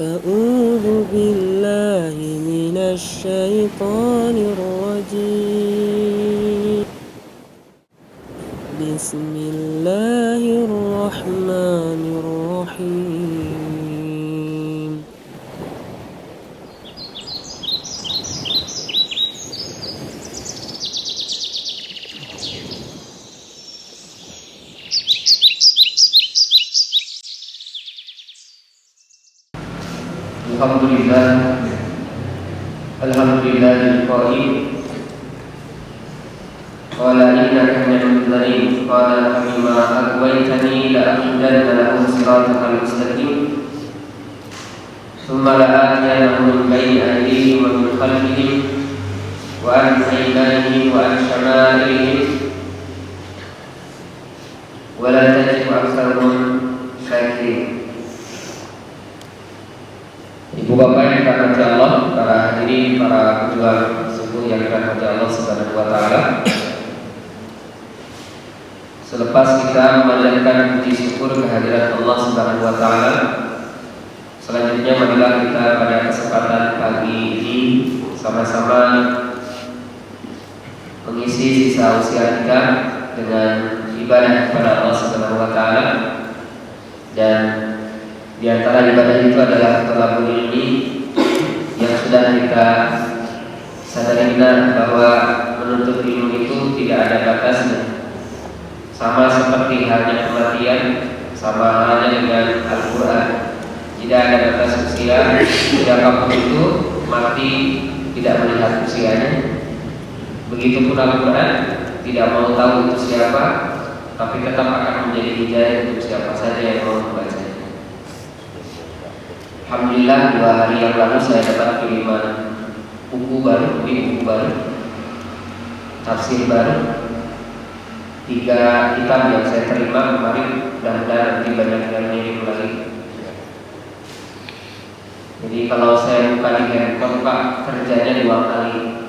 أعوذ بالله من الشيطان الرجيم. بسم الله الرحمن الرحيم. Alhamdulillahil qail qala innaka minal mundharin qala famima aghwaytani la aqudanna lahum siratal mustaqim thumma la'atiyannahum min bayni aydihim wa min khalfihim wa an aymanihim wa an shama'ilihim wa la tajidu aktsarahum syakirin. Ibu bapak yang dirahmati Allah, para hadirin, para pejuang subuh yang dirahmati Allah Subhanahu wa taala. Selepas kita memanjatkan puji syukur kehadiran Allah Subhanahu wa taala, selanjutnya marilah kita pada kesempatan pagi ini sama-sama mengisi sisa usia kita dengan ibadah kepada Allah Subhanahu wa taala. Dan di antara ibadah itu adalah thalabul ilmi yang sudah kita sadari benar bahwa menuntut ilmu itu tidak ada batasnya. Sama seperti halnya kematian, sama halnya dengan Al-Quran. Tidak ada batas usia, siapapun itu mati tidak melihat usianya. Begitupun Al-Quran, tidak mau tahu itu siapa, tapi tetap akan menjadi hidayah untuk siapa saja yang mau membaca. Alhamdulillah 2 hari yang lalu saya dapat kiriman buku baru, tafsir baru, 3 kitab yang saya terima kemarin. Mudah-mudahan nanti banyak yang ngirim lagi. Jadi kalau saya buka di handphone Pak, kerjanya 2 kali.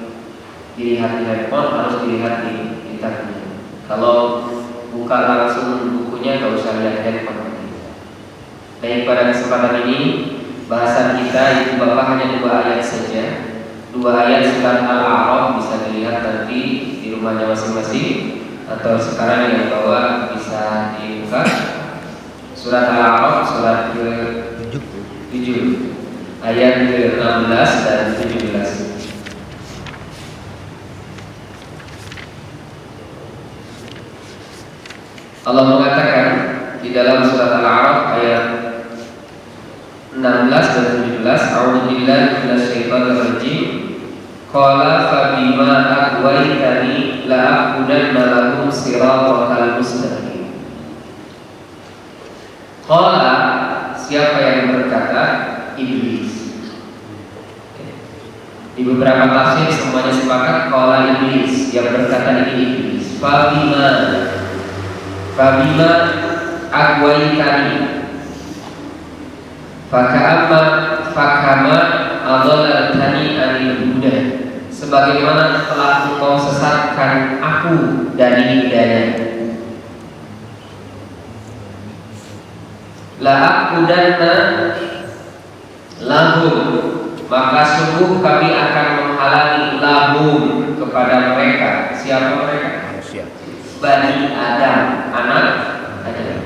Dilihat di handphone, harus dilihat di kitabnya. Kalau buka langsung bukunya, gak usah lihat handphone. Baik, pada kesempatan ini bahasan kita itu Bapak hanya 2 ayat saja. 2 ayat surat Al-A'raf, bisa dilihat nanti di rumahnya masing-masing, atau sekarang yang bawah bisa dibuka. Surat Al-A'raf surat ke-7 ayat ke-16 dan 17. Allah mengatakan di dalam surat Al-A'raf ayat 16 dan 17, A'udzu billahi minasyaitonir rajim. Qala fa bima aghwaytani la aqudanna lahum siratal mustaqim. Qala, siapa yang berkata? Iblis. Di beberapa tafsir semuanya sepakat qala iblis, yang berkata ini iblis. Fa bima aghwaytani fakama adhallatani anil huda, sebagaimana telah engkau sesatkan aku dari hidayah. La aqudanna lahum, maka sungguh kami akan menghalangi lahum kepada mereka. Siapa mereka? Manusia, Bani Adam, anak Adam.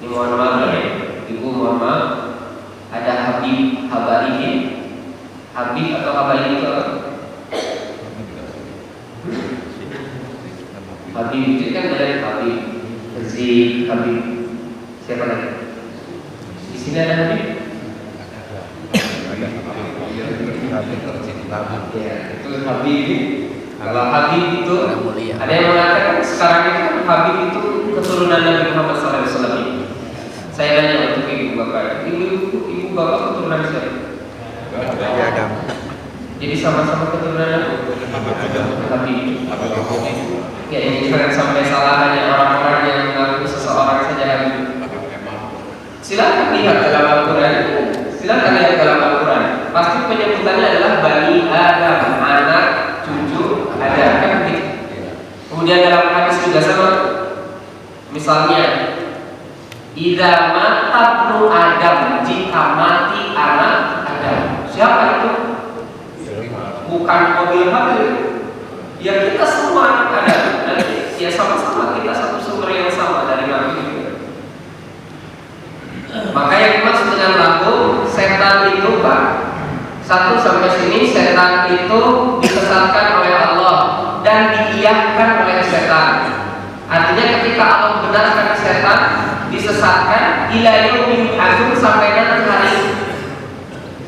Ini mohon maaf ya, Ibu mohon maaf. Ada Habib, Habarihin. Habib atau Habarihin itu apa? Habib itu kan dari Habib, Zik, Habib. Siapa lagi? Di sini ada Habib? Ya, itu Habib. Kalau Habib itu ada yang mengatakan sekarang itu kan Habib itu keturunan Nabi Muhammad SAW. Saya tanya untuk ibu bapak, ibu bapak keturunan siapa? Adam. Jadi sama-sama keturunan Habib. Ya, ini jangan sampai salah hanya orang-orang yang mengaku seseorang saja Habib. Silakan lihat dalam Al-Quran. Pasti penyebutannya adalah Bani Adam, anak cucu Adam, kan begitu. Kemudian dalam hadis juga sama. Misalnya, idza mata ibnu Adam, jika mati anak Ya sama-sama kita satu sumber yang sama dari Nabi juga. Maka yang dimaksud dengan lagu setan itu Pak, 1 sampai sini setan itu disesatkan oleh Allah dan diiyahkan oleh setan. Artinya ketika Allah benarkan setan disesatkan ila yaumil akhir sampai nanti hari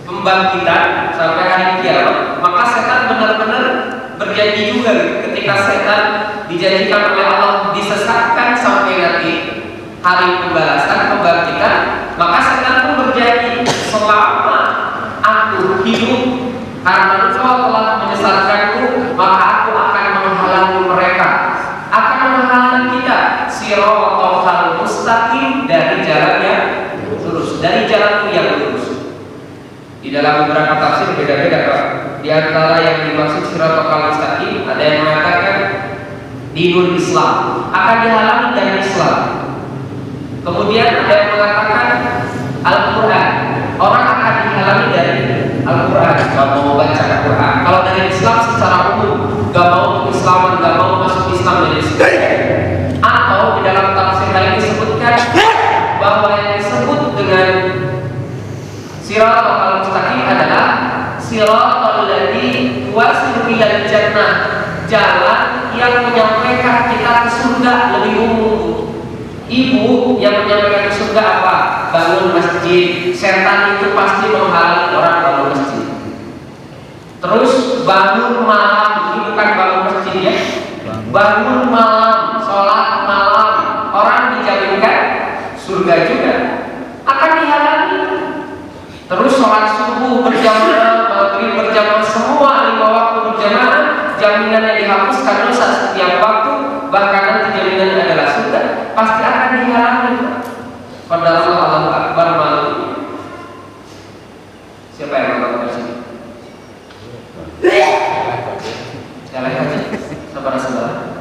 pembangkitan sampai hari kiamat, maka setan benar-benar berjanji juga ketika setan dijanjikan oleh Allah disesatkan sampai nanti hari pembalasan pembangkitan, maka setan pun berjanji selama aku hidup karena engkau telah menyesatkanku maka aku akan menghalangi mereka, akan menghalangi kita siratal mustaqim dari jalan yang lurus, dari jalanku yang lurus. Di dalam beberapa tafsir beda-beda Pak. Di antara yang dimaksud siratal mustaqim ada yang mengatakan dinul Islam, akan dihalangi dari Islam. Kemudian ada yang mengatakan Al-Quran, orang akan dihalangi dari Al-Quran, gak mau baca Al-Quran. Kalau dari Islam secara umum, gak mau Islaman, gak mau masuk Islam dari Islam. Atau di dalam tafsir lain disebutkan bahwa yang disebut dengan siratal mustaqim adalah siratal ladzi yuwasilu ilal jannah, jalan yang menyampaikan kita ke surga lebih umum. Ibu yang menyampaikan ke surga apa? Bangun masjid. Setan itu pasti menghalangi orang bangun masjid. Terus bangun malam, ini bukan bangun masjid ya. Bangun malam, sholat malam, orang dijaminkan surga juga. Akan dihalangi. Terus sholat subuh berjamaah, maghrib berjamaah, semua 5 waktu berjamaah, jaminannya dihapuskan dosa setiap waktu, bahkan nanti jaminannya adalah surga, pasti akan dihalangi. Pada Allah Akbar malam ini. Siapa yang mau ke sini? Sekali aja, saudara-saudara.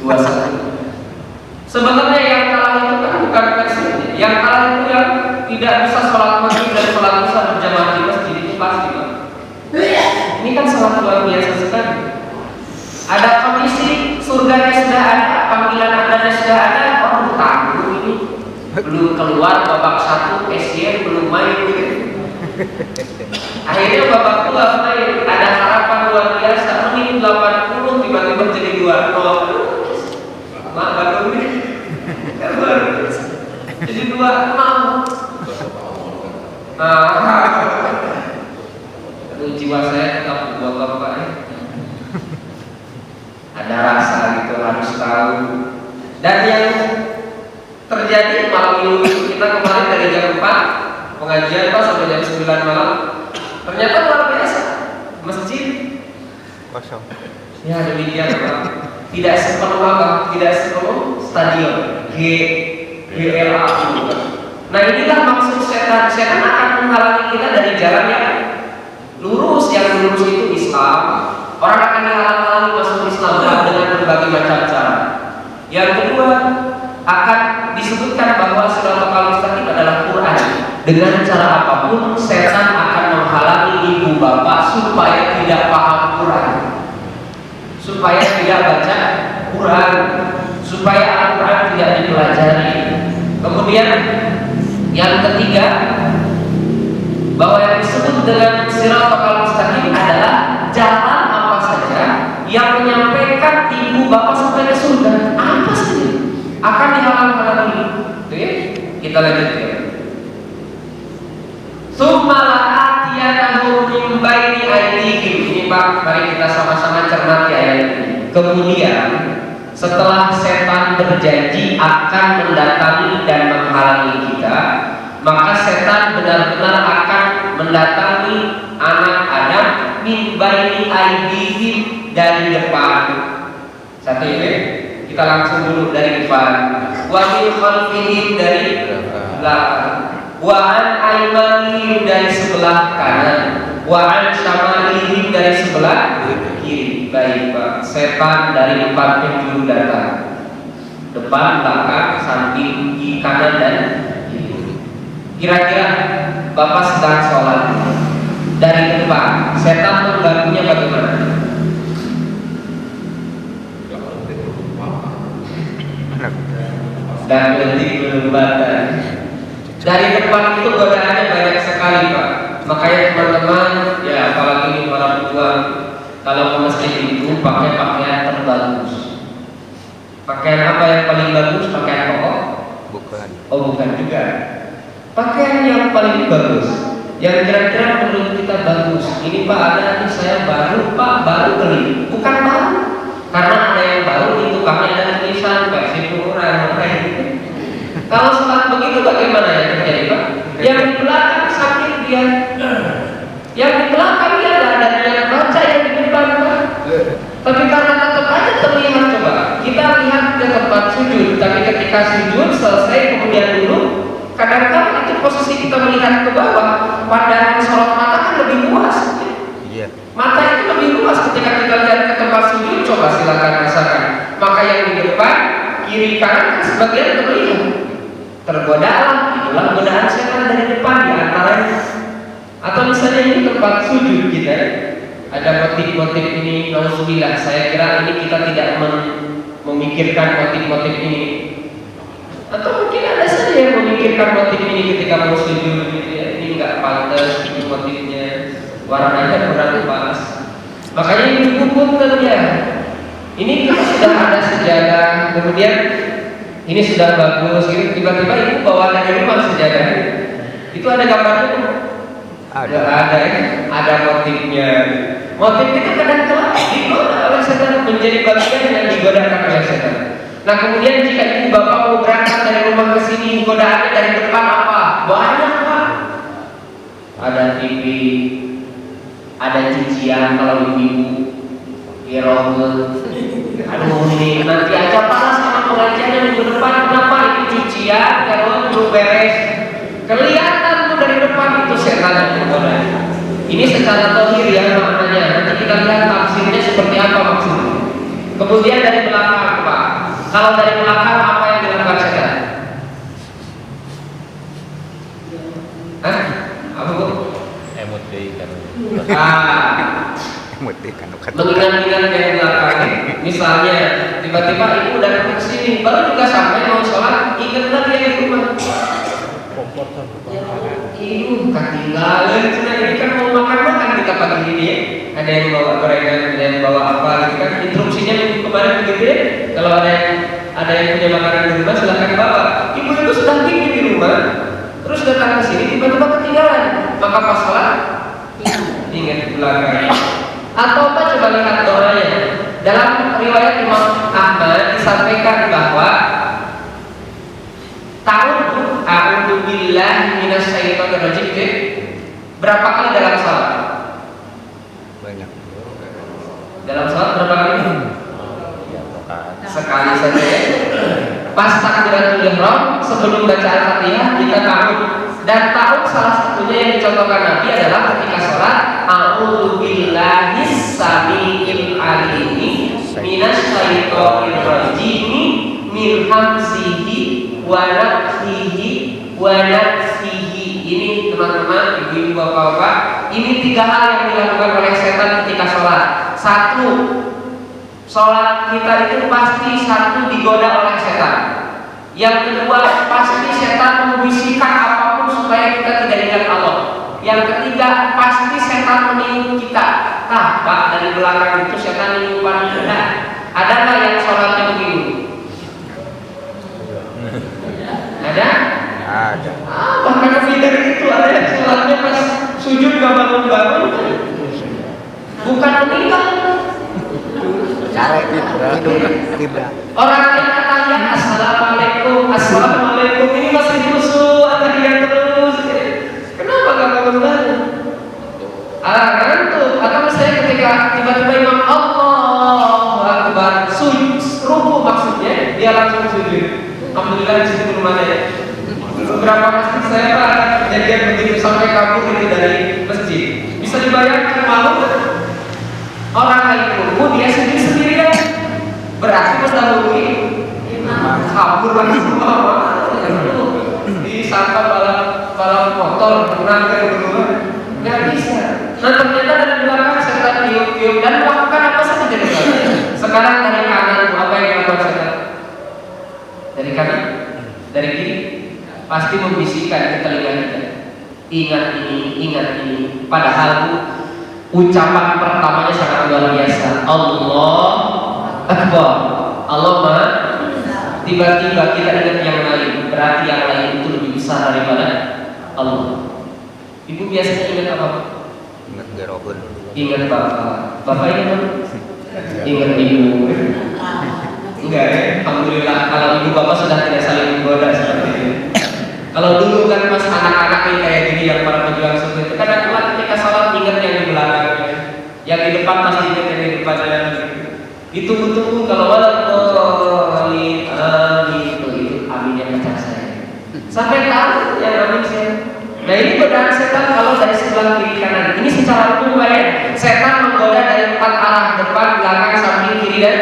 21. Sebenarnya yang kalah itu kan bukan versinya. Yang kalah itu yang tidak bisa sholat maghrib dan sholat isya berjamaah di masjid itu pasti Pak. Ini kan sangat luar biasa sekali. Ada kondisi surganya sudah ada, panggilan adanya sudah ada, orang tangguh ini belum keluar babak 1 SDN belum main gitu. Akhirnya babak 2 main, ada harapan luar biasa, menit 80 tiba-tiba jadi 2-0. Mak baru ini kan luar biasa. Jadi 2-0. Aduh, jiwa saya tetap buat Pak ya. Ada rasa gitu, harus tahu. Dan yang terjadi malam minggu kita kemarin dari jam 4 pengajian Pak sampai jam 9 malam, ternyata luar biasa. Masjid kosong. Ya demikian Pak. Tidak sepenuh apa, tidak sepenuh stadion GLA. Nah inilah maksud setan. Setan akan menghalangi kita dari jalan yang lurus. Yang lurus itu Islam. Orang akan dihalang-halangi masuk Islam dengan berbagai macam cara. Yang kedua, akan disebutkan bahwa siratal mustaqim adalah Quran. Dengan cara apapun setan akan menghalangi ibu bapak supaya tidak paham Quran, supaya tidak baca Quran, supaya Al-Quran tidak dipelajari. Kemudian yang ketiga, bahwa yang disebut dengan siratal mustaqim adalah jalan apa saja yang menyampaikan ibu bapak sampai ke surga, apa saja akan dihalang-halangi. Oke, kita lanjutkan. Summa la'atiyanahum min baini aydihim. Ini Pak, mari kita sama-sama cermati ayat ini. Kemudian setelah setan berjanji akan mendatangi dan menghalangi kita, maka setan benar-benar akan mendatangi anak Adam min baini aydihim, dari depan. Satu ini kita langsung dulu dari depan. Wa min khalfihim, dari belakang. Wa an aymanihim, dari sebelah kanan. Wa an syamalihim, dari sebelah kiri. Baik Pak, setan dari depan penjuru datang. Depan, belakang, samping, kiri, kanan dan kiri. Kira-kira Bapak sedang sholat dari depan, setan mengganggunya bagaimana? dan detik berlembatan. Dari depan itu godaannya banyak sekali Pak. Makanya teman-teman, ya apalagi ini para pejuang, kalau ke masjid itu pakai pakaian terbagus. Pakaian apa yang paling bagus? Pakaian koko? Bukan. Oh bukan juga. Pakaian yang paling bagus, yang kira-kira menurut kita bagus. Ini Pak ada nih saya baru Pak, baru beli. Bukan baru, karena ada yang baru itu pakaian ada tulisan versi murah gitu. Kalau sholat begitu bagaimana yang terjadi Pak? Yang di belakang sakit dia, yang di belakang dia ada yang baca yang di depan Pak. Tapi karena tetap aja terlihat, coba kita lihat ke tempat sujud, tapi ketika sujud selesai kemudian dulu, kadang-kadang itu posisi kita melihat ke bawah, pandangan sholat mata kan lebih luas. Iya. Mata itu lebih luas ketika kita lihat ke tempat sujud. Coba silakan rasakan. Maka yang di depan, kiri kanan kan sebagian terlihat. Tergoda, itulah godaan setan dari depan di antaranya. Atau misalnya ini tempat sujud kita, ada motif-motif ini, nauzubillah. Saya kira ini kita tidak memikirkan motif-motif ini. Atau mungkin ada saja yang memikirkan motif ini ketika mau sujud gitu ya. Ini nggak pantas, ini motifnya warnanya kurang pas. Makanya ini punten ya. Ini kita sudah ada sejadah, kemudian ini sudah bagus, gitu. Tiba-tiba ibu bawa dari rumah sejadah. Itu ada gambarnya tuh? Ada ya. Ada motifnya. Motif itu kadang-kadang digoda oleh setan, menjadi bagian yang digodakan oleh setan. Nah kemudian jika ibu bapak mau berangkat dari rumah ke sini, godaannya dari depan apa? Banyak Pak. Ada TV, ada cucian kalau ibu iroh. Aduh ini nanti aja panas sama pengajiannya minggu depan. Kenapa? Itu cucian kalau belum beres. Kelihatan tuh dari depan itu setan yang menggoda. Ini secara zahir ya maknanya. Nanti kita lihat tafsirnya seperti apa maksudnya. Kemudian dari belakang Pak. Kalau dari belakang apa yang dilakukan setan? Hah? Apa Bu? Emotikan. Mengingat-ingat dari belakang. Misalnya tiba-tiba ibu datang ke sini, baru juga sampai mau sholat, ingat lagi yang di rumah. Ibu ketinggalan, ini kan mau makan-makan kita pagi ini ya. Ada yang bawa gorengan, ada yang bawa apa, gitu kan. Instruksinya minggu kemarin begitu ya. Kalau ada yang punya makanan di rumah silahkan bawa. Ibu itu sudah bikin di rumah, terus datang ke sini tiba-tiba ketinggalan. Maka pas sholat ingat di belakang. Atau apa coba lihat doanya. Dalam riwayat Imam Ahmad disampaikan bahwa ta'awudhu a'udhu billahi minasyaitonir rajim berapa kali dalam salat? Banyak. Dalam salat berapa kali? Sekali saja ya. Pas takbiratul ihram sebelum baca Al-Fatihah kita ta'awud. Dan ta'awud salah satunya yang dicontohkan Nabi adalah ketika sholat, a'udzu billahi samiil alim minasyaitonir rajim min hamzihi wa nafthihi wa nafthihi. Ini teman-teman, ibu-ibu, bapak-bapak, ini 3 hal yang dilakukan oleh setan ketika sholat. 1, sholat kita itu pasti digoda oleh setan. Yang kedua, pasti setan membisikkan apapun supaya kita tidak ingat Allah. Yang ketiga, pasti setan menipu kita. Pak, dari belakang itu setan menipuan kita. Adakah yang sholatnya begini? Ada? Ada. Bahkan lebih dari itu ada yang sholatnya pas sujud gak bangun-bangun. Bukan meninggal. Cara kiblat. Orang yang tahiyat assalamualaikum ini masih musuh tahiyat terus. Kenapa gak bangun-bangun? Ngantuk. Atau misalnya ketika tiba-tiba imam Allahu Akbar ruku maksudnya dia langsung sujud. Alhamdulillah di situ rumahnya. Beberapa masjid saya Pak kejadian begitu sampai kabur itu dari masjid. Bisa dibayangkan malu orang lain ruku dia sendiri-sendirian. Berarti mendahului kabur langsung disangka balap motor menangkan berdua. Nggak bisa. Nah ternyata dari belakang setan tiup-tiup dan melakukan apa saja dari belakang. Sekarang dari kanan apa yang dilakukan setan? Dari kanan? pasti membisikkan ke telinga kita, ingat ini. Padahal ucapan pertamanya sangat luar biasa, Allah Akbar, Allah Maha. Tiba-tiba kita ingat yang lain, berarti yang lain itu lebih besar daripada Allah. Ibu biasanya ingat apa? Ingat garobun. Ingat bapak. Bapak ingat apa? Ingat ibu. Enggak ya? Alhamdulillah kalau ibu bapak sudah tidak saling menggoda seperti itu. Kalau dulu kan pas anak-anak ini kayak gini yang para pejuang seperti itu, kadang-kadang ketika sholat ingat yang di belakangnya, yang di depan pasti ingat yang di depannya. Ditunggu-tunggu kalau amin itu aminnya pecah saya. Sampai tahu yang amin saya. Nah ini godaan setan kalau dari sebelah kiri kanan. Ini secara umum ya, setan menggoda dari 4 arah, depan, belakang, samping, kiri dan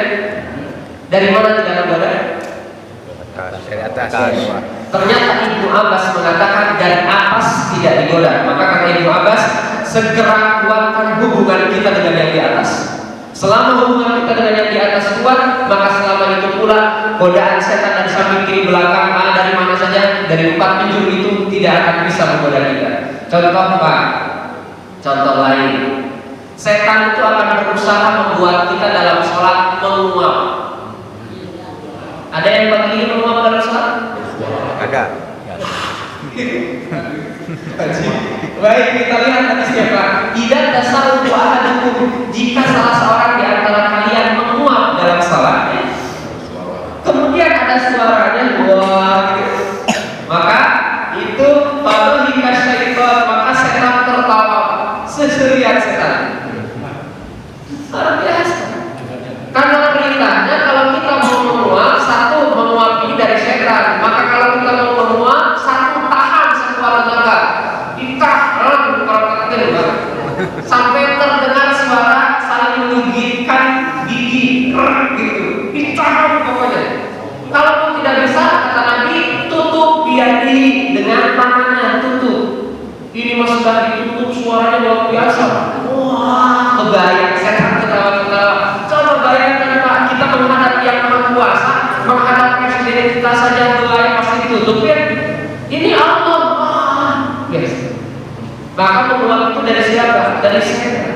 dari mana tidak menggoda? Dari atas. Ternyata Ibnu Abbas mengatakan dari atas tidak digoda. Maka kata Ibnu Abbas, segera kuatkan hubungan kita dengan yang di atas. Selama hubungan kita dengan yang di atas kuat, maka selama itu pula godaan setan dari samping kiri belakang dari mana saja, dari 4 penjuru itu tidak akan bisa menggoda kita. Contoh apa? Contoh lain, setan itu akan berusaha membuat kita dalam sholat menguap. Ada yang bagi menguap dalam sholat? Ada. Baik, kita lihat hadisnya Pak. Idan tasawwu ahadukum, jika salah seorang di antara kalian menguap dalam salatnya, kemudian ada suaranya wah gitu, maka itu fadhika syaitan, maka setan tertawa seserian setan. Luar biasa. Karena perintahnya kalau kita mau menguap, satu menguap ini dari setan, maka kalau kita mau menguap, satu tahan sekuat tenaga, ditahan sampai terdengar suara saling menggigitkan gigi gitu, ditahan pokoknya. Kalaupun tidak bisa, kata Nabi, tutup biadi dengan tangannya, tutup. Ini mas sudah ditutup, suaranya luar biasa. Wah, kebayang setan ketawa-ketawa. Coba bayangkan Pak, kita menghadap yang maha kuasa, menghadap presiden kita saja doanya pasti ditutup ya. Ini Allah. Yes. Maka menguap itu dari siapa? Dari setan.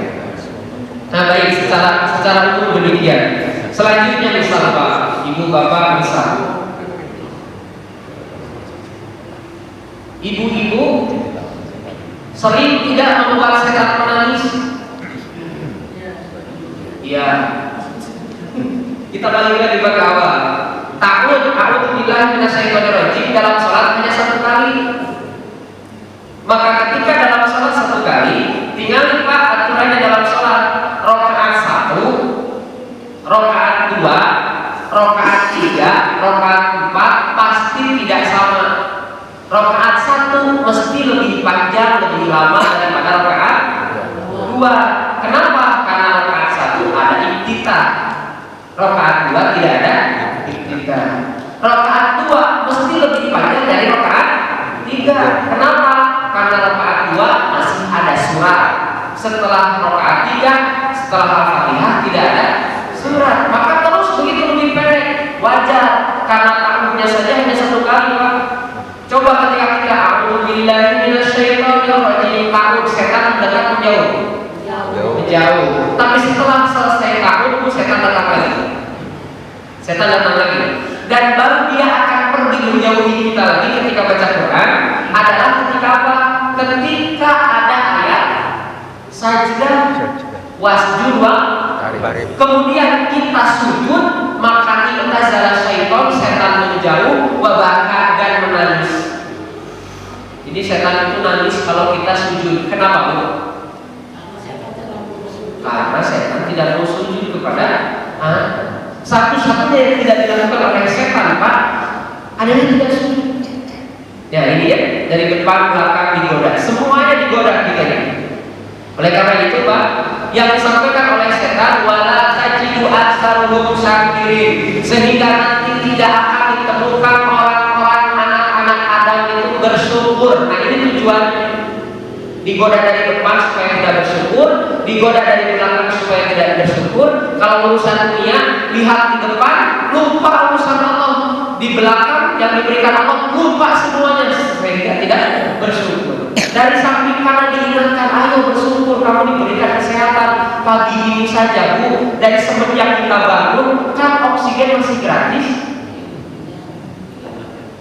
Nah baik, secara umum demikian. Selanjutnya misal Pak, ibu bapak misal, ibu-ibu sering tidak membuat setan menangis. Ya, kita balik lagi ke awal. A'udzubillahi minasyaitonirrajim dalam sholat hanya 1 kali. Maka ketika dalam sholat 1 kali, tinggal Pak aturannya dalam sholat. Rakaat 1, rakaat 2, rakaat 3, rakaat 4 pasti tidak sama. Rakaat 1 mesti lebih panjang, lebih lama daripada rakaat 2. Kenapa? Karena rakaat 1 ada iftitah, rakaat 2 tidak ada iftitah. Rakaat 2 mesti lebih panjang dari rakaat 3. Kenapa? Karena rakaat 2 masih ada surat. Setelah rakaat 3, setelah Al-Fatihah tidak ada surat. Maka terus begitu lebih pendek. Wajar, karena ta'awudnya saja hanya 1 kali Pak. Coba ketika kita a'udzubillahi minasyaitonirrajim, ta'awud setan mendekat menjauh. Menjauh. Tapi setelah selesai ta'awud, setan datang lagi. Setan datang lagi. Dan baru dia akan pergi menjauhi kita lagi ketika baca Quran adalah ketika apa? Ketika ada ayat sajdah wasjud wa kemudian kita sujud, maka intazala syaiton, setan menjauh, wabaka dan menangis. Jadi setan itu nangis kalau kita sujud. Kenapa Bu? Karena setan tidak mau sujud kepada satu-satunya yang tidak dilakukan oleh setan Pak adalah tidak sujud. Ya ini ya, dari depan belakang digoda, semuanya digoda kita ini. Oleh karena itu Pak, yang disampaikan oleh setan wala tajidu aktsaruhum syakirin, sehingga nanti tidak akan ditemukan orang-orang anak-anak Adam itu bersyukur. Nah ini tujuannya. Digoda dari depan supaya tidak bersyukur, digoda dari belakang supaya tidak bersyukur. Kalau urusan dunia, lihat di depan, lupa urusan Allah. Di belakang nikmat yang diberikan Allah lupa semuanya sehingga tidak bersyukur. Dari samping kanan diingatkan, ayo bersyukur kamu diberikan kesehatan pagi ini saja Bu. Dari semenjak kita bangun kan oksigen masih gratis.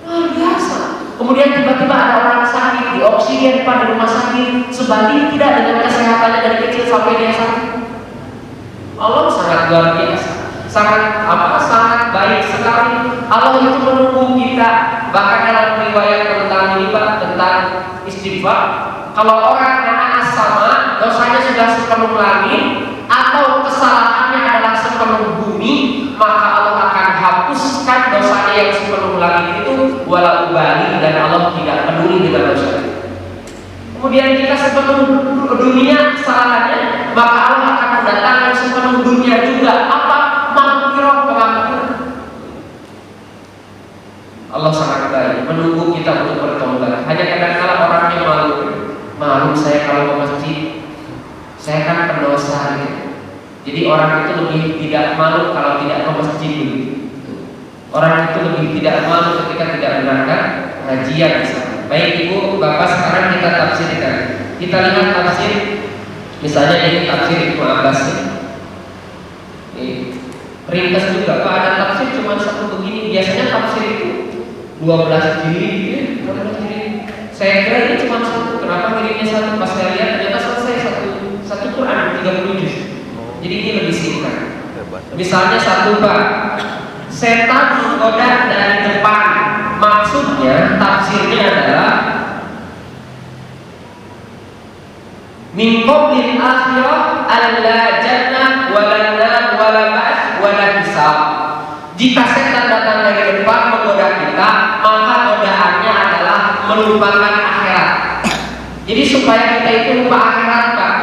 Luar biasa. Kemudian tiba-tiba ada orang sakit di oksigen pada rumah sakit, sebanding tidak dengan kesehatannya dari kecil sampai dia sakit. Allah sangat luar biasa, sangat baik sekali. Allah itu menunggu kita. Bahkan dalam riwayat tentang ini Pak, tentang istighfar, kalau orang yang sama dosanya sudah sepenuh langit atau kesalahannya adalah sepenuh bumi, maka Allah akan hapuskan dosanya yang sepenuh langit itu walau bali, dan Allah tidak peduli dengan dosa. Kemudian jika sepenuh dunia kesalahannya, maka Allah akan mendatangkan sepenuh dunia juga apa? Maghfirah, pengampunan. Allah sangat baik, menunggu kita untuk bertobat. Hanya kadang-kala orangnya malu saya kalau ke masjid, saya kan pendosa gitu. Jadi orang itu lebih tidak malu kalau tidak ke masjid. Orang itu lebih tidak malu ketika tidak berangkat kajian misalnya. Baik Ibu, Bapak, sekarang kita tafsirkan. Kita lihat tafsir, misalnya ini tafsir Ibnu Abbas ya. Ringkas juga Pak, ada tafsir cuma satu begini. Biasanya tafsir itu 12 jilid ya, 12 jilid. Saya kira ini cuma satu. Kenapa jilidnya satu? Pas saya lihat ternyata selesai satu Quran 30 juz. Jadi ini lebih singkat. Misalnya satu Pak, setan menggoda dari depan. Maksudnya tafsirnya adalah min qablil akhirah alla jannah wala nar wala ba'ts wala hisab. Jika setan datang dari depan menggoda kita, maka godaannya adalah melupakan akhirat. Jadi supaya kita itu lupa akhirat Pak.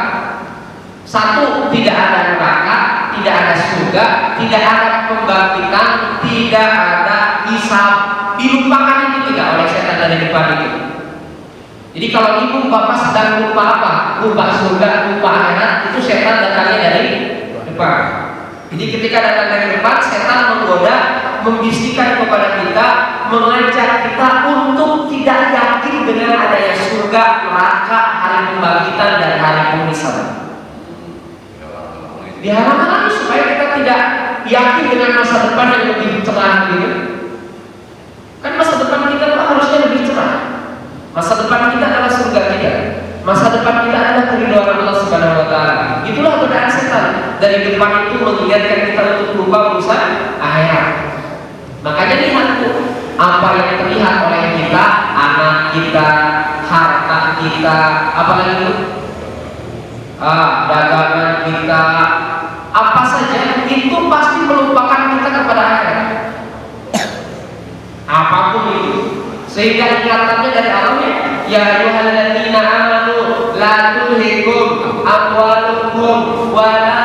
Satu, tidak ada neraka, tidak ada surga, tidak ada pembangkitan, tidak ada hisab. Dilupakan itu tidak oleh setan dari depan itu. Jadi kalau ibu bapak sedang lupa apa? Lupa surga, lupa akhirat, itu setan datangnya dari depan. Jadi ketika datang dari depan, setan menggoda, membisikkan kepada kita, mengajak kita untuk tidak yakin dengan adanya surga, neraka, hari pembangkitan dan hari penghisaban. Diharapkan supaya kita tidak yakin dengan masa depan yang lebih cerah gitu. Kan masa depan kita harusnya lebih cerah. Masa depan kita adalah surga kita. Masa depan kita adalah keridhaan Allah Subhanahu wa taala. Itulah godaan setan. Dari depan itu mengingatkan kita untuk lupa urusan akhirat. Makanya lihat tuh, apa yang terlihat oleh kita, anak kita, harta kita, apalagi itu? Dagangan kita, apa saja itu pasti melupakan kita kepada akhirat. Apapun itu, sehingga ingatannya dari awalnya, ya ayyuhalladzina amanu la tulhikum amwalukum wala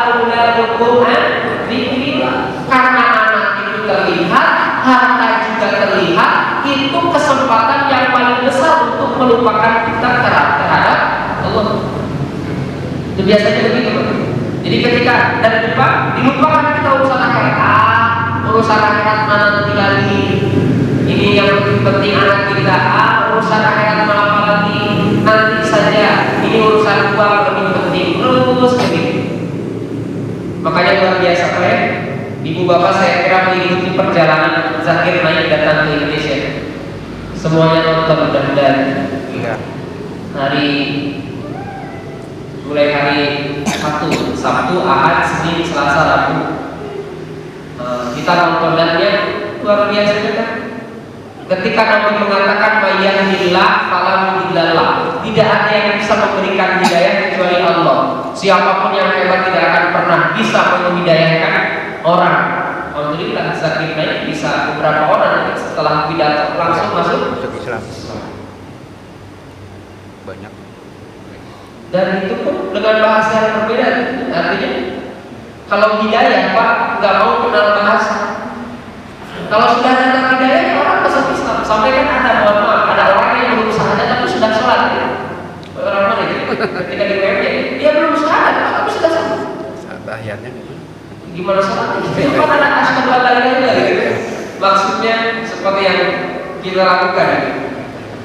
auladukum an dzikrillah. Karena anak itu terlihat, harta juga terlihat, itu kesempatan yang paling besar untuk melupakan kita terhadap Allah. Itu biasanya begitu. Jadi ketika dari depan dilupakan kita urusan akhirat. Urusan akhirat mana nanti lagi? Ini yang penting anak kita. Urusan akhirat mana apa lagi? Nanti saja. Ini urusan uang lebih penting. Terus begitu. Makanya luar biasa keren. Ibu bapak saya kira mengikuti perjalanan Zakir Naik datang ke Indonesia. Semuanya nonton mudah-mudahan. Iya. Mulai hari Sabtu, Ahad, Senin, Selasa, Rabu. Kita nontonannya luar biasa kan? Ketika Nabi mengatakan mayyadillah fala mudhillalah, tidak ada yang bisa memberikan hidayah kecuali Allah. Siapapun yang hebat tidak akan pernah bisa menghidayahkan orang. Alhamdulillah Zakir Naik bisa beberapa orang setelah pidato langsung masuk Islam. Banyak. Dan itu pun dengan bahasa yang berbeda. Artinya kalau hidayah Pak nggak mau kenal bahasa. Kalau sudah datang hidayah orang masuk Islam. Sampai kan ada ada orang yang belum syahadat tapi sudah sholat. Orang mana itu? Ketika di WM dia belum syahadat tapi sudah sholat. Tahiyatnya gitu. Gimana sholatnya? Itu kan ada asyhadu an la ilaha illallah gitu. Maksudnya seperti yang kita lakukan.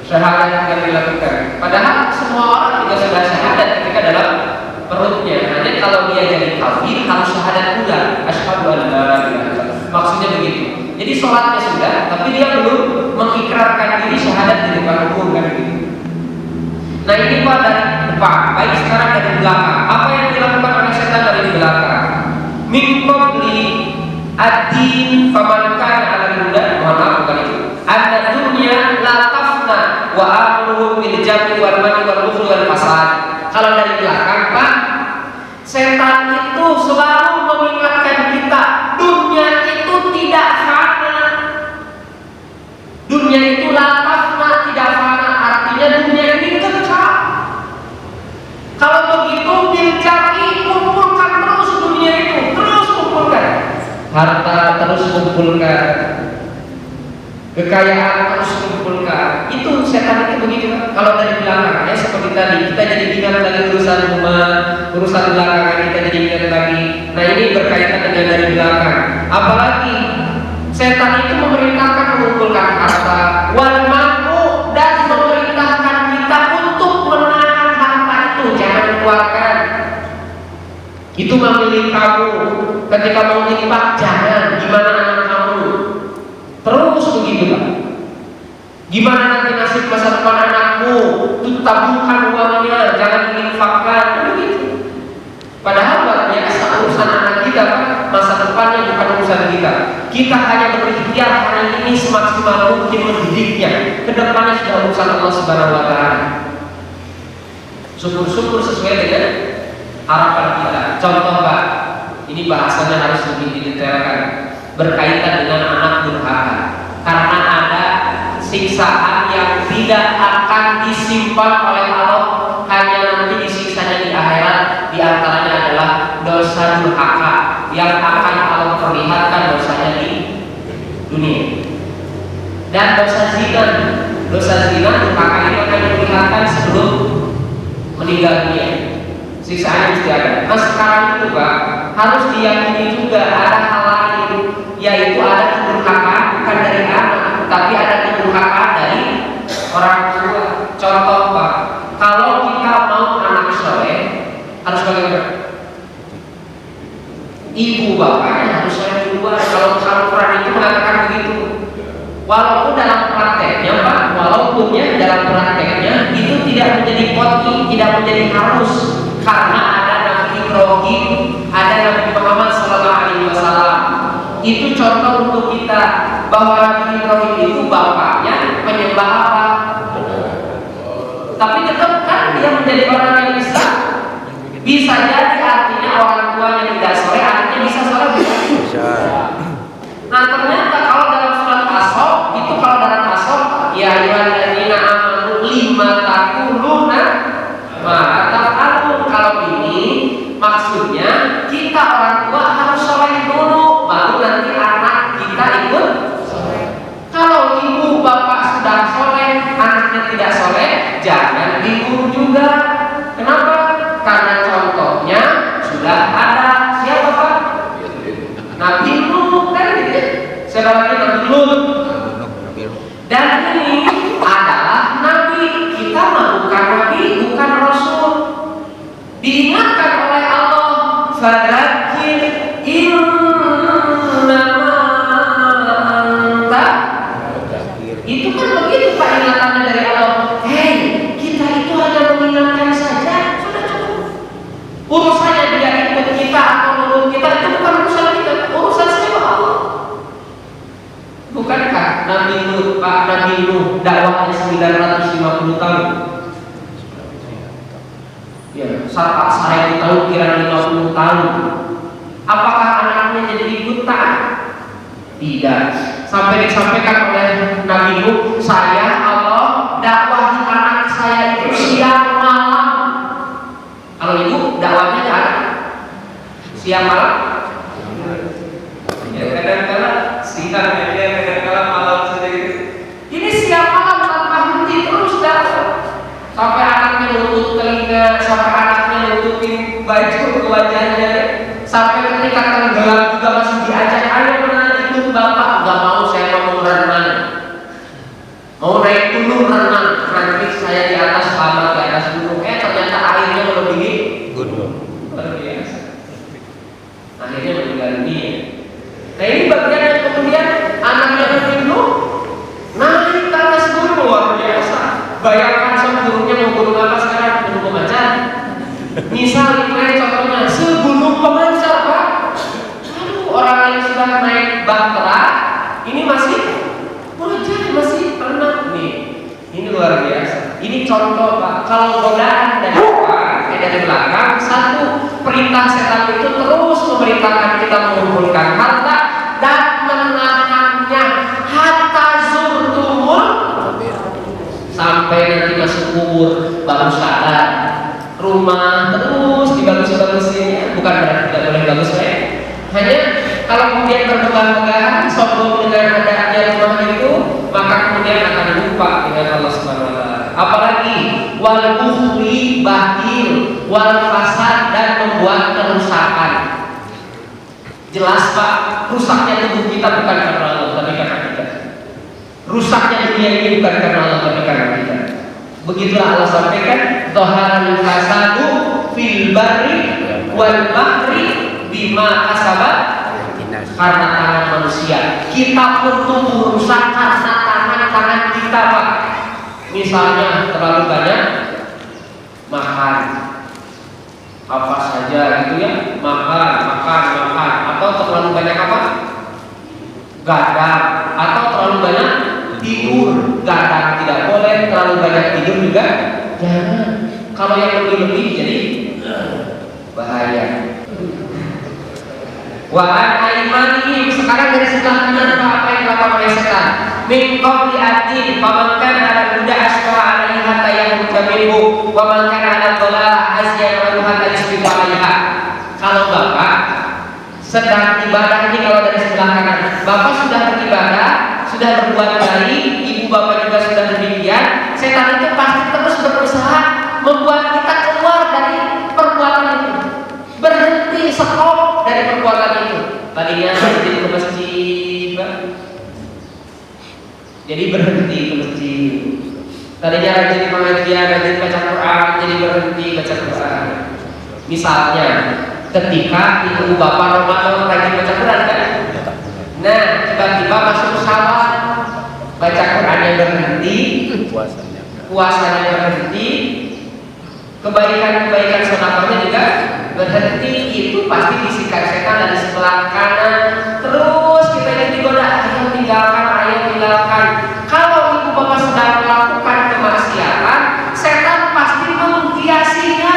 Syahadat yang dilakukan. Padahal semua orang juga sudah syahadat ketika dalam perutnya. Hanya kalau dia jadi kafir harus syahadat pula. Asyhadu an la ilaha illallah. Maksudnya begitu. Jadi sholatnya sudah, tapi dia belum mengikrarkan diri syahadat di depan umum kan begitu. Nah ini Pak dari depan, baik sekarang dari belakang. Apa yang dilakukan oleh setan dari belakang? Min qabli ad-din faman kana 'ala al-huda. Mohon maaf bukan itu. Ada dunia la tafna wa amruhum bil jam'i wal mani wal bukhli wal fasad. Kalau dari belakang Pak, setan itu selalu mengingatkan kita dunia itu tidak fana. Dunia itu la tafna, tidak fana, artinya dunia ini kekal. Kalau begitu bil jam'i, kumpulkan terus dunia itu, terus kumpulkan. Harta terus kumpulkan. Kekayaan harus kumpulkan. Itu setan itu begitu kan? Kalau dari belakang ya seperti tadi kita jadi ingat lagi urusan rumah, urusan belakangan kita jadi ingat lagi. Nah ini berkaitan dengan dari belakang. Apalagi setan itu memerintahkan mengumpulkan harta, wal malu, dan memerintahkan kita untuk menahan harta itu, jangan keluarkan. Itu memilih kamu. Ketika mau infak jangan. Gimana anak kamu? Terus begitu Pak. Gimana nanti nasib masa depan anakmu? Itu tabungkan uangnya, jangan diinfakkan. Begitu. Padahal buat biasa urusan anak kita Pak, masa depannya bukan urusan kita. Kita hanya berikhtiar hari ini semaksimal mungkin mendidiknya. Kedepannya sudah urusan Allah Subhanahu Wa Taala. Syukur-syukur sesuai dengan harapan kita. Contoh Pak, ini bahasanya harus lebih didetailkan. Berkaitan dengan anak durhaka, karena ada siksaan yang tidak akan disimpan oleh Allah, hanya nanti disiksanya di akhirat. Di antaranya adalah dosa durhaka yang akan Allah perlihatkan dosanya di dunia, dan dosa zina durhaka ini akan diperlihatkan sebelum meninggal dunia. Siksaannya mesti ada. Nah sekarang itu Pak harus diyakini juga ada hal lain, yaitu ada kedurhakaan bukan dari anak, tapi ada kedurhakaan dari orang tua. Contoh Pak, kalau kita mau anak soleh harus bagaimana? Ibu bapaknya harus soleh duluan. Kalau Al-Quran itu mengatakan begitu. Walaupun dalam prakteknya Pak, dalam prakteknya itu tidak menjadi qot'i, tidak menjadi harus, karena ada Nabi Ibrahim, ada Nabi Muhammad SAW. Itu contoh untuk kita bahwa Nabi Ibrahim itu bapaknya penyembah apa? Tapi tetap kan dia menjadi orang yang Islam. Bisa jadi artinya orang tuanya tidak soleh, artinya bisa soleh bisa. Nah ternyata kalau dalam surat As-Saff itu, kalau dalam As-Saff ya ayyuhalladzina amanu lima taquluna ma taf'alun. Kalau ini maksudnya kita orang tua harus soleh dulu, baru nanti anak kita ikut soleh. Kalau ibu bapak sudah soleh, anaknya tidak soleh, jangan bingung juga. Kenapa? Karena contohnya sudah ada. Siapa Pak? Nabi Nuh kan gitu. Siapa lagi? Nabi Lut. Dan ini adalah Nabi. Kita mah bukan Nabi, bukan Rasul. Diingatkan oleh Allah, fadzakir innama anta. Itu kan begitu Pak ingatannya dari Allah. Hei, kita itu hanya mengingatkan saja, sudah cukup. Urusannya dia ikut kita atau menurut kita itu bukan urusan kita, urusan siapa? Allah. Bukankah Nabi Nuh, Pak Nabi Nuh dakwahnya 950 tahun? Ya, 1.000 tahun kira 50 tahun. Apakah anaknya jadi ikut taat? Tidak. Sampai disampaikan oleh Nabi Nuh, saya Allah dakwahi anak saya itu siang malam. Kalau ibu dakwahnya ada siang malam. Ya kadang-kadang siang aja, kadang-kadang malam saja gitu. Ini siang malam tanpa henti terus dakwah. Sampai anaknya nutup telinga, sampai anaknya nutupin baju ke wajahnya, sampai ketika tenggelam juga masih diajak, ayo mana ikut bapak. Gak mau, saya mau berenang. Nah ini bagian yang kemudian anaknya Ibnu naik ke atas gunung luar biasa. Bayangkan seburungnya mau gunung apa sekarang? Gunung Pemancar. Misal ini contohnya segunung Pemancar Pak. Aduh, orang yang sudah naik bahtera ini masih wajar, masih anak nih. Ini luar biasa. Ini contoh Pak. Kalau godaan dari depan, dari belakang, satu perintah setan itu terus memerintahkan kita mengumpulkan harta dan menahannya hatta zurtumul sampai nanti masuk kubur baru sadar. Rumah terus dibagus-bagusin, bukan berarti tidak boleh bagus ya. Hanya kalau kemudian bermegah-megahan sombong dengan adanya rumah itu, maka kemudian akan lupa dengan Allah Subhanahu wa taala. Apalagi wal bukhli bakhil wal fasad dan membuat kerusakan. Jelas Pak, rusaknya tubuh kita bukan karena Allah tapi karena kita. Rusaknya dunia ini bukan karena Allah tapi karena kita. Begitulah Allah sampaikan, dhaharul fasadu fil barri wal bahri bima kasabat, karena tangan manusia. Kita pun tumbuh rusak karena tangan kita Pak. Misalnya terlalu banyak makan apa saja gitu ya, makan atau terlalu banyak apa? Gadang, atau terlalu banyak tidur. Gadang tidak boleh, terlalu banyak tidur juga jangan. Kalau yang lebih-lebih jadi bahaya. Wa an aimanihim, sekarang dari sebelah kanan apa yang dilakukan oleh setan? Min qabli atin faman kana ala huda asqa alaihi hatta yakhruja minhu wa man kana ala dhalalah azya wa hatta yusbiqa alaiha. Kalau Bapak sedang ibadah ini, kalau dari sebelah kanan Bapak sudah beribadah, sudah berbuat baik, ibu Bapak juga sudah demikian, setan itu pasti terus berusaha membuat kita keluar dari perbuatan itu, berhenti, stop dari perbuatan itu. Tadinya berhenti ke masjid, jadi berhenti ke masjid. Tadinya rajin pengajian, rajin baca Quran, jadi berhenti baca Quran. Misalnya, ketika ibu bapak Ramadan rajin baca Quran kan? Nah, tiba-tiba masuk salat, baca Qurannya berhenti, puasanya berhenti, kebaikan sedekahnya juga berhenti. Itu pasti bisikan setan dari sebelah kanan. Terus kita ini digoda, ayo tinggalkan. Kalau ibu bapak sedang melakukan kemaksiatan, setan pasti menghiasinya.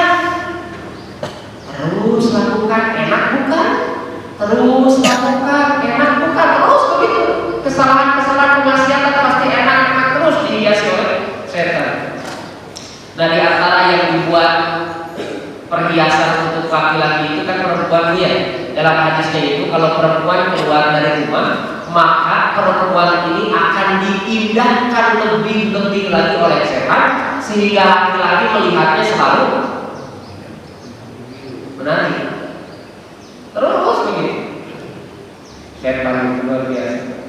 Terus lakukan, enak bukan? Terus lakukan, enak bukan? Terus begitu. Kesalahan kemaksiatan pasti enak terus dihiasi oleh setan. Nah, di antara yang dibuat perhiasan untuk laki-laki itu kan perempuan dia. Dalam hadisnya itu kalau perempuan keluar dari rumah, maka perempuan ini akan diindahkan lebih lagi oleh setan, sehingga laki-laki melihatnya selalu menarik. Terus begitu. Setan luar biasa.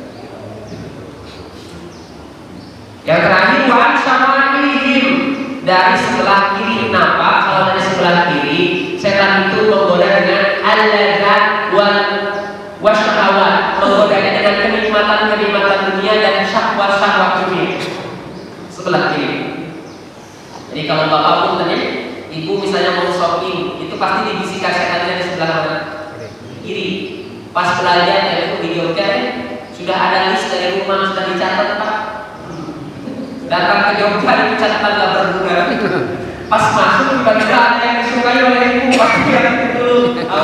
Yang terakhir, wan syama'ihim, dari sebelah kiri. Kenapa? Kalau dari sebelah kiri, setan itu menggoda dengan al-ladzat wal wasyahawat, menggodanya dengan kenikmatan dunia dan syahwat dunia. Sebelah kiri. Jadi kalau bapak pun tanya, ibu misalnya mau shopping, itu pasti dibisikkan setan dari sebelah mana? Kiri. Pas belanja itu di Jogja, sudah ada list dari rumah, sudah dicatat Pak. Datang ke Jogja itu catatan gak berguna. Pas masuk tiba-tiba ada yang disukai oleh ibu, pasti yang itu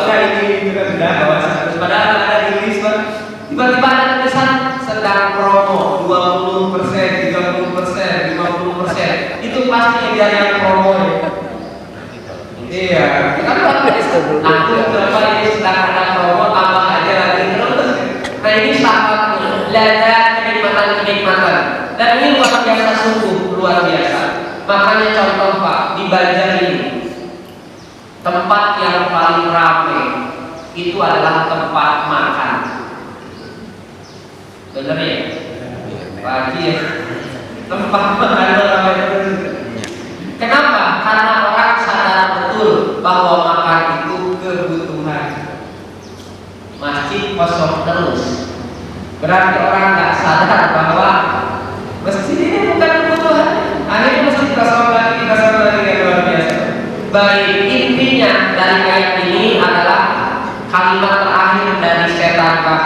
ini sudah bawa. Padahal ada di list Pak. Tiba-tiba ada tulisan sedang promo 20%, 30%, 50%. Itu pasti yang promo ya. Iya, kan aku berapa ini sedang ada promo, tambah aja lagi terus. Nah ini sahabatnya, lada kenikmatan. Dan ini luar biasa, sungguh luar biasa. Makanya contoh Pak, di Banjar ini tempat yang paling ramai itu adalah tempat makan. Benar ya? Pak Haji ya? Tempat makan ramai. Kenapa? Karena orang sadar betul bahwa makan itu kebutuhan. Masjid kosong terus. Berarti orang nggak sadar bahwa masjid ini bukan kebutuhan. Akhirnya masjid kosong lagi yang luar biasa. Baik, intinya dari ayat ini adalah kalimat terakhir dari setan, Pak,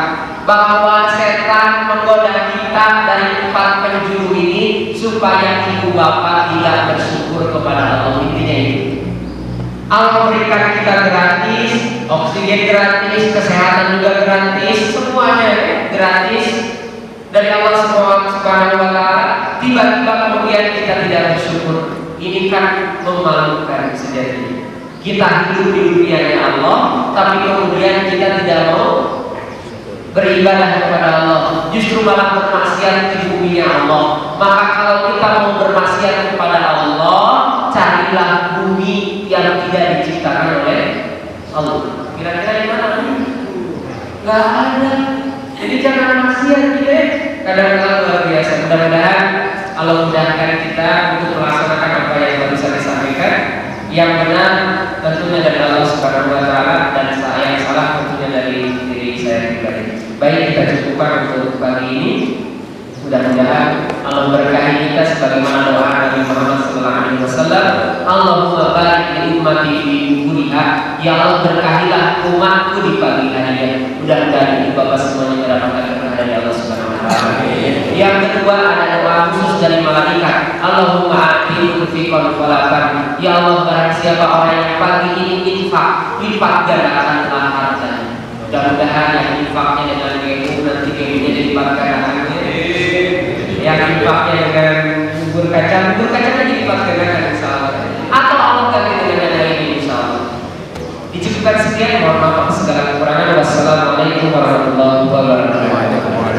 bahwa setan menggoda kita dari 4 penjuru ini supaya ibu bapak tidak bersyukur kepada Allah. Intinya itu. Allah berikan kita gratis, oksigen gratis, kesehatan juga gratis, semuanya gratis dari Allah Subhanahu wa Ta'ala. Tiba-tiba kemudian kita tidak bersyukur. Ini kan memalukan sejatinya. Kita hidup di dunia Allah, tapi kemudian kita tidak mau beribadah kepada Allah, justru malah bermaksiat di bumi Allah. Maka kalau kita mau bermaksiat kepada Allah, carilah bumi yang tidak diciptakan oleh Allah. Kira-kira di mana? Gak ada. Jadi jangan maksiat gitu ya. Kadang-kadang luar biasa. Mudah-mudahan Allah mudahkan kita untuk melaksanakan apa yang baru saya sampaikan. Yang benar tentunya dari Allah Subhanahu wa Ta'ala, dan yang salah tentunya dari diri saya pribadi. Baik, kita cukupkan untuk pagi ini. Mudah-mudahan Allah berkahi kita sebagaimana doa Nabi Muhammad SAW. Allahumma barik li ummati fi bukuriha. Ya Allah, berkahilah umatku di pagi hari. Mudah-mudahan ibu bapak semuanya mendapatkan berkah dari Allah Subhanahu wa Ta'ala. Yang kedua ada doa khusus dari malaikat. Allahumma ati fiqan falafan. Ya Allah, barang siapa orang yang pagi ini infak, lipat gandakan telah hartanya. Mudah-mudahan yang infaknya dengan ilmu nanti ilmunya dilipat gandakan. Yang infaknya dengan bubur kacangnya dilipat gandakan insyaallah. Atau Allah ganti dengan dana ini insyaallah. Dicukupkan sekian, mohon maaf segala kekurangan. Wassalamualaikum warahmatullahi wabarakatuh.